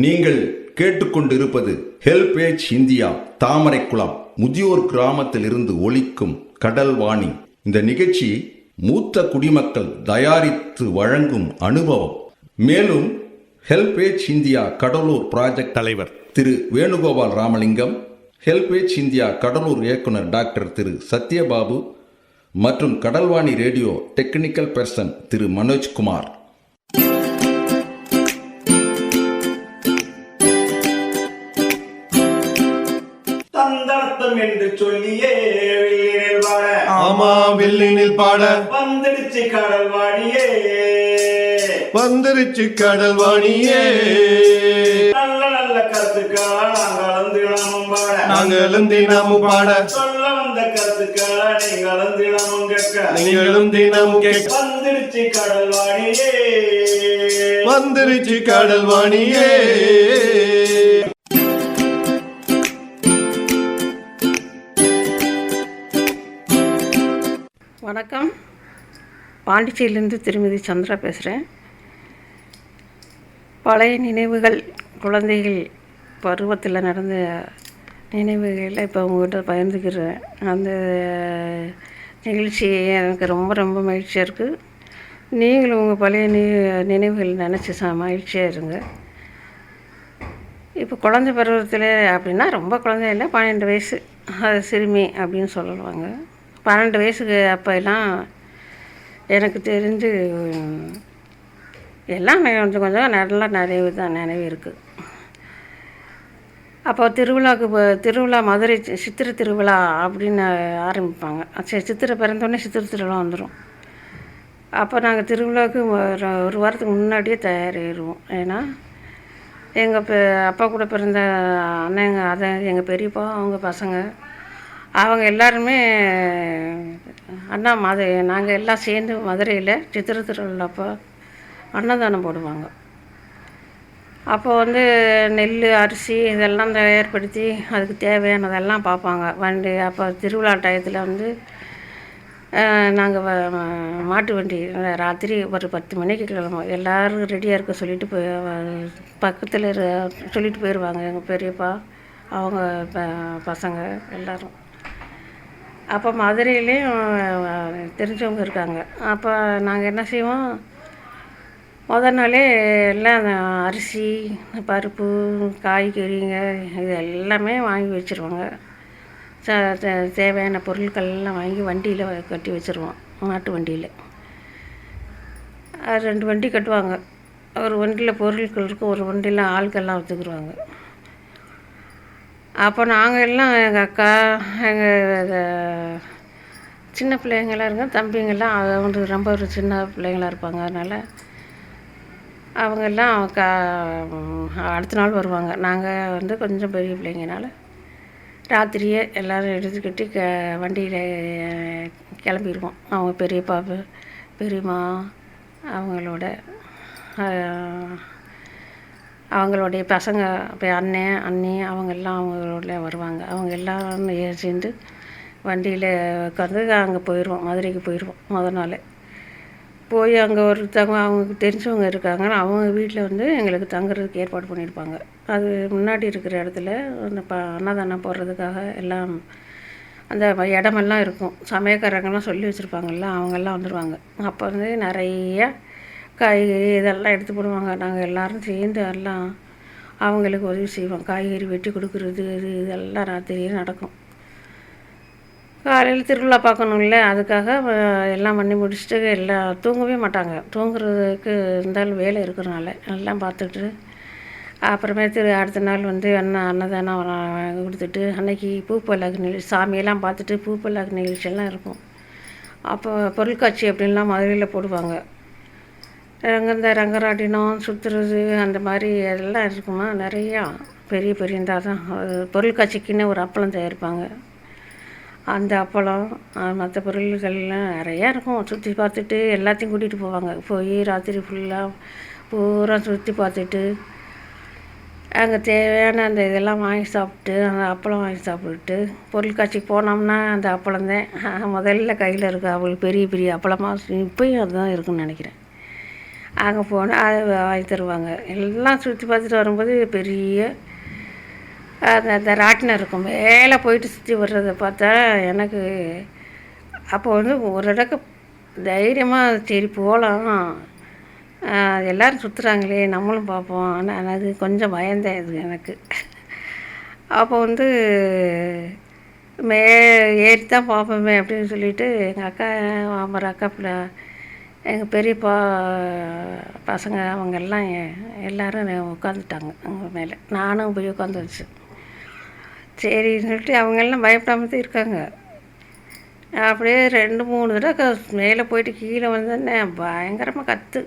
நீங்கள் கேட்டுக்கொண்டிருப்பது HelpAge India Thamaraikulam முதியோர் கிராமத்தில் இருந்து ஒலிக்கும் கடல் வாணி. இந்த நிகழ்ச்சி மூத்த குடிமக்கள் தயாரித்து வழங்கும் அனுபவம். மேலும் ஹெல்பேஜ் இந்தியா கடலூர் ப்ராஜெக்ட் தலைவர் திரு வேணுகோபால் ராமலிங்கம், ஹெல்பேஜ் இந்தியா கடலூர் இயக்குனர் டாக்டர் திரு சத்யபாபு மற்றும் கடல்வாணி ரேடியோ டெக்னிக்கல் பர்சன் திரு மனோஜ்குமார். தந்தனத்தம் என்று சொல்லியே வில்லினில் பாட, ஆமா வில்லினில் பாட வந்துடுச்சு கடல்வாணியே, வந்துருச்சு கடல்வாணியே. நல்ல நல்ல கருத்துக்களா நாங்களும் தினமும் பாட, நாங்களும் தினமும் பாட, சொல்ல வந்த கருத்துக்களா நீங்களும் தினமும் கேட்க, நீங்களும் தினமும் கேட்க. வந்துடுச்சு கடல்வாணியே, வந்துருச்சு கடல்வாணியே. வணக்கம். பாண்டிச்சேரியிலேருந்து திருமதி சந்திரா பேசுகிறேன். பழைய நினைவுகள், குழந்தைகள் பருவத்தில் நடந்த நினைவுகளை இப்போ உங்கள்கிட்ட பகிர்ந்துக்கிறேன். அந்த நிகழ்ச்சி எனக்கு ரொம்ப ரொம்ப மகிழ்ச்சியாக இருக்குது. நீங்களும் உங்கள் பழைய நினைவுகள் நினச்சி மகிழ்ச்சியாக இருங்க. இப்போ குழந்தை பருவத்தில் அப்படின்னா ரொம்ப குழந்தை இல்லை, 12 வயசு, அது சிறுமி அப்படின்னு சொல்லுவாங்க. 12 வயசுக்கு அப்போல்லாம் எனக்கு தெரிஞ்சு எல்லாம் கொஞ்சம் கொஞ்சம் நல்லா நினைவு இருக்குது. அப்போ திருவிழா மதுரை சித்திரை திருவிழா அப்படின்னு ஆரம்பிப்பாங்க. சித்திரை பிறந்தோடனே சித்திரை திருவிழா வந்துடும். அப்போ நாங்கள் திருவிழாவுக்கு ஒரு வாரத்துக்கு முன்னாடியே தயாராகிடுவோம். ஏன்னா எங்கள் அப்பா கூட பிறந்த அண்ணன், எங்கள் பெரியப்பா, அவங்க பசங்க, அவங்க எல்லாருமே அண்ணா நாங்கள் எல்லாம் சேர்ந்து மதுரையில் சித்திரை திருவிழாப்போ அன்னதானம் போடுவாங்க. அப்போ நெல், அரிசி இதெல்லாம் தயார்படுத்தி அதுக்கு தேவையானதெல்லாம் பார்ப்பாங்க வண்டி. அப்போ திருவிழா டயத்தில் நாங்கள் மாட்டு வண்டி ராத்திரி ஒரு 10 மணிக்கு கிளம்புவோம். எல்லோரும் ரெடியாக இருக்க சொல்லிட்டு பக்கத்தில் சொல்லிட்டு போயிடுவாங்க எங்கள் பெரியப்பா, அவங்க பசங்க எல்லோரும். அப்போ மதுரையிலையும் தெரிஞ்சவங்க இருக்காங்க. அப்போ நாங்கள் என்ன செய்வோம், முதல் நாளே எல்லாம் அரிசி, பருப்பு, காய்கறிங்க இது எல்லாமே வாங்கி வச்சுருவாங்க. தேவையான பொருட்கள்லாம் வாங்கி வண்டியில் கட்டி வச்சுருவோம். மாட்டு வண்டியில் 2 வண்டி கட்டுவாங்க. ஒரு வண்டியில் பொருட்கள் இருக்கும், ஒரு வண்டியில் ஆட்கள்லாம் வச்சுக்கிடுவாங்க. அப்போ நாங்கள் எல்லாம் எங்கள் அக்கா, எங்கள் சின்ன பிள்ளைங்களாம் இருங்க, தம்பிங்கெல்லாம் அவங்க ரொம்ப ஒரு சின்ன பிள்ளைங்களாக இருப்பாங்க. அதனால் அவங்கெல்லாம் அடுத்த நாள் வருவாங்க. நாங்கள் கொஞ்சம் பெரிய பிள்ளைங்கனால ராத்திரியே எல்லோரும் எடுத்துக்கிட்டு வண்டியில் கிளம்பிடுவோம். அவங்க பெரியப்பா, பெரியம்மா, அவங்களுடைய பசங்க, இப்போ அண்ணன், அண்ணி அவங்கெல்லாம் அவங்களோட வருவாங்க. அவங்க எல்லாம் சேர்ந்து வண்டியில் உட்காந்து அங்கே போயிடுவோம், மதுரைக்கு போயிடுவோம். முதல் நாள் போய் அங்கே ஒருத்தவங்க அவங்களுக்கு தெரிஞ்சவங்க இருக்காங்க, அவங்க வீட்டில் எங்களுக்கு தங்குறதுக்கு ஏற்பாடு பண்ணியிருப்பாங்க. அது முன்னாடி இருக்கிற இடத்துல அந்த அன்னதானம் போடுறதுக்காக எல்லாம் அந்த இடமெல்லாம் இருக்கும். சமயக்காரங்கெல்லாம் சொல்லி வச்சுருப்பாங்கல்ல, அவங்கெல்லாம் வந்துடுவாங்க. அப்போ நிறைய காய்கறி இதெல்லாம் எடுத்து போடுவாங்க. நாங்கள் எல்லோரும் சேர்ந்து எல்லாம் அவங்களுக்கு உதவி செய்வோம். காய்கறி வெட்டி கொடுக்குறது இதெல்லாம் ராத்திரியே நடக்கும். காலையில் திருவிழா பார்க்கணும்ல, அதுக்காக எல்லாம் பண்ணி முடிச்சுட்டு எல்லாம் தூங்கவே மாட்டாங்க. தூங்குறதுக்கு இருந்தாலும் வேலை இருக்கிறனால எல்லாம் பார்த்துட்டு அப்புறமே அடுத்த நாள் அன்னதானம் கொடுத்துட்டு அன்னைக்கு பூப்பல்லாக்கு நிகழ்ச்சி, சாமியெல்லாம் பார்த்துட்டு பூப்பல்லாக்கு நிகழ்ச்சியெல்லாம் இருக்கும். அப்போ பொருட்காட்சி அப்படின்லாம் மதுரையில் போடுவாங்க. இந்த ரங்கராட்டினம், சுற்றுறது, அந்த மாதிரி எல்லாம் இருக்குமா நிறையா. பெரிய பெரிய தான் பொருட்காட்சிக்குன்னு ஒரு அப்பளம் தயாரிப்பாங்க. அந்த அப்பளம் மற்ற பொருள்கள்லாம் நிறையா இருக்கும். சுற்றி பார்த்துட்டு எல்லாத்தையும் கூட்டிகிட்டு போவாங்க. போய் ராத்திரி ஃபுல்லாக பூரா சுற்றி பார்த்துட்டு அங்கே தேவையான அந்த இதெல்லாம் வாங்கி சாப்பிட்டு, அந்த அப்பளம் வாங்கி சாப்பிட்டுட்டு பொருட்காட்சிக்கு போனோம்னா அந்த அப்பளம் தான் முதல்ல கையில் இருக்குது. அவங்களுக்கு பெரிய பெரிய அப்பளமாக இப்போயும் அதுதான் இருக்குன்னு நினைக்கிறேன். அங்கே போனால் அது வாங்கி தருவாங்க. எல்லாம் சுற்றி பார்த்துட்டு வரும்போது பெரிய அந்த ராட்டினம் இருக்கும், மேலே போயிட்டு சுற்றி வர்றதை பார்த்தா எனக்கு அப்போ வந்து ஒரு இடக்கு தைரியமாக சரி போகலாம், எல்லோரும் சுற்றுறாங்களே நம்மளும் பார்ப்போம். ஆனால் அது கொஞ்சம் பயந்தேன் இது எனக்கு. அப்போ வந்து ஏறி தான் பார்ப்போமே அப்படின்னு சொல்லிட்டு எங்கள் அக்கா அப்புறம் அக்கா பிள்ளை எங்கள் பெரியப்பா பசங்க அவங்க எல்லாம் எல்லோரும் உட்காந்துட்டாங்க அவங்க மேலே. நானும் போய் உட்காந்து வச்சு சரின்னு சொல்லிட்டு அவங்கெல்லாம் பயப்படாமல் தான் இருக்காங்க. அப்படியே 2-3 தடவை மேலே போயிட்டு கீழே வந்தோடனே பயங்கரமாக கற்று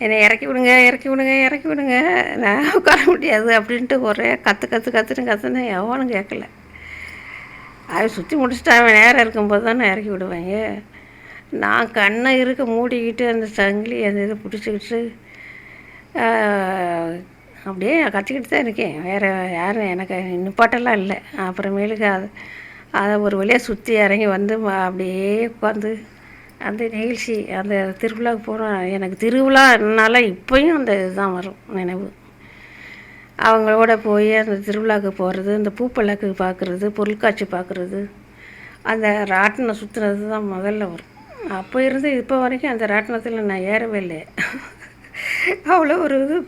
என்னை இறக்கி விடுங்க இறக்கி விடுங்க இறக்கி விடுங்க, நான் உட்கார முடியாது அப்படின்ட்டு ஒரே கற்றுனேன். எவனும் கேட்கல. அவன் சுற்றி முடிச்சுட்டு அவன் நேரம் இருக்கும்போது தான் நான் இறக்கி விடுவேங்க. நான் கண்ணை இருக்க மூடிக்கிட்டு அந்த சங்கிலி அந்த இதை பிடிச்சிக்கிட்டு அப்படியே கற்றுக்கிட்டு தான் இருக்கேன். வேறு யாரும் எனக்கு நிப்பாட்டெல்லாம் இல்லை. அப்புறமேலுக்கு அதை ஒரு வழியாக சுற்றி இறங்கி வந்து அப்படியே உட்காந்து அந்த நிகழ்ச்சி அந்த திருவிழாவுக்கு போகிறோம். எனக்கு திருவிழானால இப்போயும் அந்த இதுதான் வரும் நினைவு. அவங்களோட போய் அந்த திருவிழாவுக்கு போகிறது, இந்த பூப்பல்லாக்கு பார்க்குறது, பொருட்காட்சி பார்க்குறது, அந்த ராட்டினம் சுற்றுறது தான் முதல்ல வரும். அப்போ இருந்து இப்போ வரைக்கும் அந்த ராட்டினத்தில் நான் ஏறவே இல்லை. அவ்வளோ ஒரு இது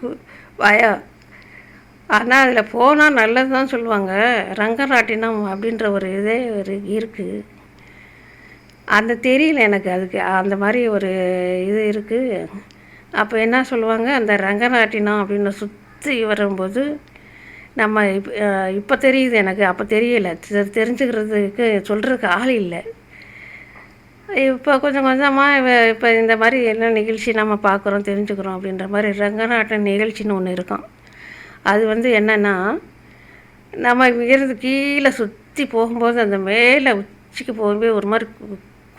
பயம். ஆனால் அதில் போனால் நல்லது தான் சொல்லுவாங்க. ரங்கராட்டினம் அப்படின்ற ஒரு இதே ஒரு இருக்குது. அந்த தெரியல எனக்கு அதுக்கு அந்த மாதிரி ஒரு இது இருக்குது. அப்போ என்ன சொல்லுவாங்க, அந்த ரங்கராட்டினம் அப்படின்னு சுற்றி வரும்போது நம்ம இப்போ தெரியுது எனக்கு, அப்போ தெரியலை. தெரிஞ்சுக்கிறதுக்கு சொல்கிறதுக்கு ஆள் இல்லை. இப்போ கொஞ்சம் கொஞ்சமாக இப்போ இந்த மாதிரி என்ன நிகழ்ச்சி நம்ம பார்க்குறோம் தெரிஞ்சுக்கிறோம் அப்படின்ற மாதிரி ரங்கநாட்ட நிகழ்ச்சின்னு ஒன்று இருக்கும். அது வந்து என்னென்னா, நம்ம இங்கிருந்து கீழே சுற்றி போகும்போது அந்த மேலே உச்சிக்கு போகும்போது ஒரு மாதிரி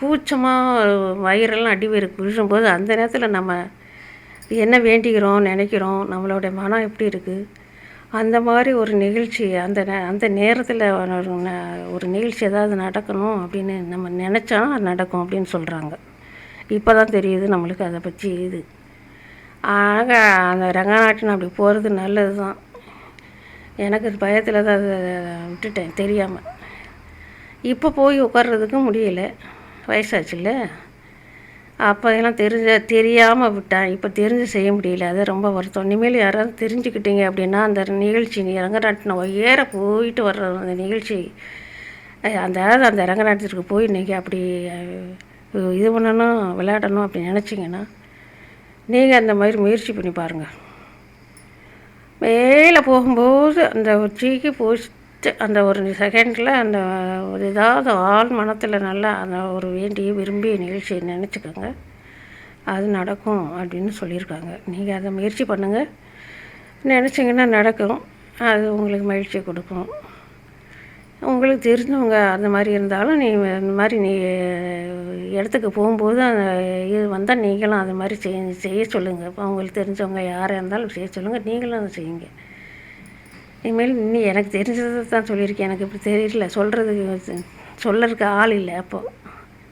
கூச்சமாக வயிறெல்லாம் அடி வயிறு குளிரும்போது அந்த நேரத்தில் நம்ம என்ன வேண்டிக்கிறோம் நினைக்கிறோம், நம்மளுடைய மனம் எப்படி இருக்குது, அந்த மாதிரி ஒரு நிகழ்ச்சி அந்த நேரத்தில் ஒரு நிகழ்ச்சி ஏதாவது நடக்கணும் அப்படின்னு நம்ம நினச்சா நடக்கும் அப்படின்னு சொல்கிறாங்க. இப்போ தான் தெரியுது நம்மளுக்கு அதை பற்றி இது. ஆக அந்த ரங்கநாட்டினம் அப்படி போகிறது நல்லது தான். எனக்கு பயத்தில் தான் அதை விட்டுட்டேன் தெரியாமல். இப்போ போய் உட்கார்றதுக்கும் முடியலை, வயசாச்சுல்ல. அப்போ எல்லாம் தெரியாமல் விட்டேன். இப்போ தெரிஞ்சு செய்ய முடியல, அது ரொம்ப வருத்தம். இனிமேல் யாராவது தெரிஞ்சுக்கிட்டீங்க அப்படின்னா அந்த நிகழ்ச்சி ரங்கநாட்டினம் ஏற போயிட்டு வர்ற அந்த நிகழ்ச்சி அந்த ரங்கநாட்டினத்துக்கு போய் இன்றைக்கி அப்படி இது பண்ணணும் விளையாடணும் அப்படி நினச்சிங்கன்னா நீங்கள் அந்த மாதிரி முயற்சி பண்ணி பாருங்கள். மேலே போகும்போது அந்த உச்சிக்கு போயிட்டு அந்த ஒரு செகண்டில் அந்த ஒரு ஏதாவது ஆள் மனத்தில் நல்லா அந்த ஒரு வேண்டிய விரும்பிய நிகழ்ச்சியை நினச்சிக்கோங்க, அது நடக்கும் அப்படின்னு சொல்லியிருக்காங்க. நீங்கள் அதை முயற்சி பண்ணுங்கள், நினச்சிங்கன்னா நடக்கும். அது உங்களுக்கு மகிழ்ச்சியை கொடுக்கும். உங்களுக்கு தெரிஞ்சவங்க அந்த மாதிரி இருந்தாலும் இந்த மாதிரி இடத்துக்கு போகும்போது அந்த இது வந்தால் நீங்களும் அது மாதிரி செய்ய சொல்லுங்கள். இப்போ உங்களுக்கு தெரிஞ்சவங்க யாராக இருந்தாலும் செய்ய சொல்லுங்கள், நீங்களும் அதை செய்யுங்க. இனிமேல் இன்னும் எனக்கு தெரிஞ்சதை தான் சொல்லியிருக்கேன். எனக்கு இப்படி தெரியல, சொல்லறதுக்கு ஆள் இல்லை. அப்போது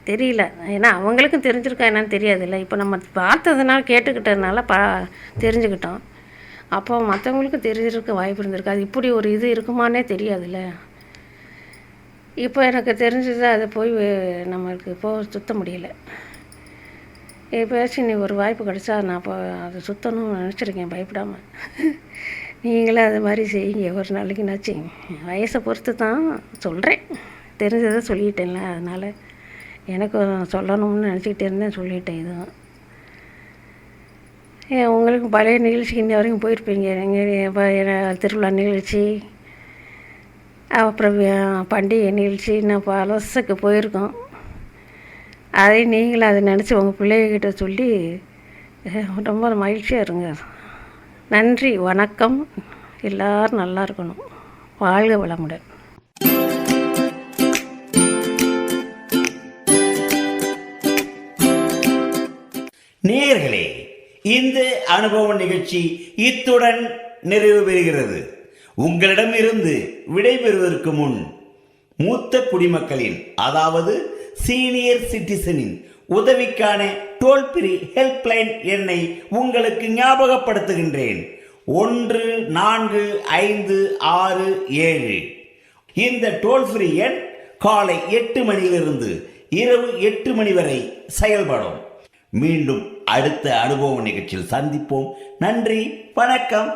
தெரியல, ஏன்னா அவங்களுக்கும் தெரிஞ்சிருக்கா என்னன்னு தெரியாதுல்ல. இப்போ நம்ம பார்த்ததுனால கேட்டுக்கிட்டதுனால தெரிஞ்சுக்கிட்டோம். அப்போ மற்றவங்களுக்கும் தெரிஞ்சிருக்க வாய்ப்பு இருந்திருக்கு. அது இப்படி ஒரு இது இருக்குமானே தெரியாதுல்ல. இப்போ எனக்கு தெரிஞ்சது அதை போய் நம்மளுக்கு சுற்ற முடியலை. எப்போயாச்சும் நீ ஒரு வாய்ப்பு கிடச்சா நான் இப்போ அதை சுற்றணும்னு நினச்சிருக்கேன் பயப்படாமல். நீங்களும் அது மாதிரி செய்யுங்க ஒரு நாளைக்குனாச்சும். வயசை பொறுத்து தான் சொல்கிறேன், தெரிஞ்சதை சொல்லிட்டேன்ல, அதனால் எனக்கு சொல்லணும்னு நினச்சிக்கிட்டே இருந்தேன், சொல்லிட்டேன். இதுவும் உங்களுக்கு பழைய நிகழ்ச்சிக்கு இன்னி வரைக்கும் போயிருப்பீங்க. நீங்கள் திருவிழா நிகழ்ச்சி, அப்புறம் பண்டிகை நிகழ்ச்சி, இன்னும் பலசுக்கு போயிருக்கோம். அதை நீங்களும் அதை நினச்சி உங்கள் பிள்ளைகிட்ட சொல்லி ரொம்ப மகிழ்ச்சியாக இருங்க. நன்றி, வணக்கம். எல்லோரும் நல்லா இருக்கணும். வாழ்க வளமுடன். நேயர்களே, இந்த அனுபவ நிகழ்ச்சி இத்துடன் நிறைவு பெறுகிறது. உங்களிடம் இருந்து விடைபெறுவதற்கு முன் மூத்த குடிமக்களின், அதாவது சீனியர் சிட்டிசனின் உதவிக்கான டோல் ஃப்ரீ ஹெல்ப்லைன் எண்ணை உங்களுக்கு ஞாபகப்படுத்துகின்றேன். 145667. இந்த டோல் ஃப்ரீ எண் காலை 8 மணியிலிருந்து இரவு 8 மணி வரை செயல்படும். மீண்டும் அடுத்த அனுபவ நிகழ்ச்சியில் சந்திப்போம். நன்றி, வணக்கம்.